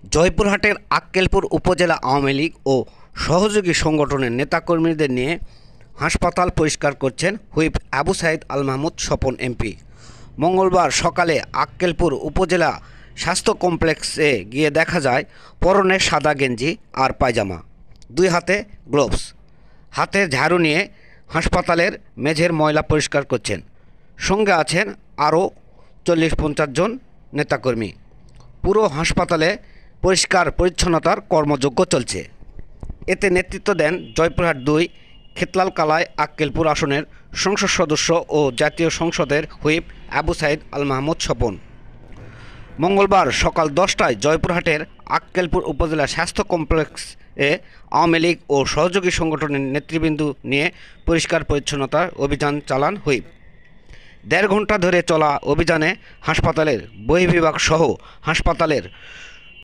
জয়পুরহাটের আক্কেলপুর উপজেলা আওয়ামী লীগ ও সহযোগী সংগঠনের নেতাকর্মীদের নিয়ে হাসপাতাল পরিষ্কার করছেন হুইপ আবু সাইদ আল মাহমুদ স্বপন এমপি। মঙ্গলবার সকালে আক্কেলপুর উপজেলা স্বাস্থ্য কমপ্লেক্সে গিয়ে দেখা যায় পরনে সাদা গেঞ্জি আর পায়জামা, দুই হাতে গ্লোভস, হাতে ঝাড়ু নিয়ে হাসপাতালের মেঝের ময়লা পরিষ্কার করছেন। সঙ্গে আছেন আরও 40-50 জন নেতাকর্মী। পুরো হাসপাতালে পরিষ্কার পরিচ্ছন্নতার কর্মযজ্ঞ চলছে। এতে নেতৃত্ব দেন জয়পুরহাট-2 খেতলাল কালাই আক্কেলপুর আসনের সংসদ সদস্য ও জাতীয় সংসদের হুইপ আবু সাইদ আল মাহমুদ স্বপন। মঙ্গলবার সকাল 10টায় জয়পুরহাটের আক্কেলপুর উপজেলা স্বাস্থ্য কমপ্লেক্সে আওয়ামী লীগ ও সহযোগী সংগঠনের নেতৃবৃন্দ নিয়ে পরিষ্কার পরিচ্ছন্নতার অভিযান চালান হুইপ। 1.5 ঘন্টা ধরে চলা অভিযানে হাসপাতালের বহির্বিভাগ সহ হাসপাতালের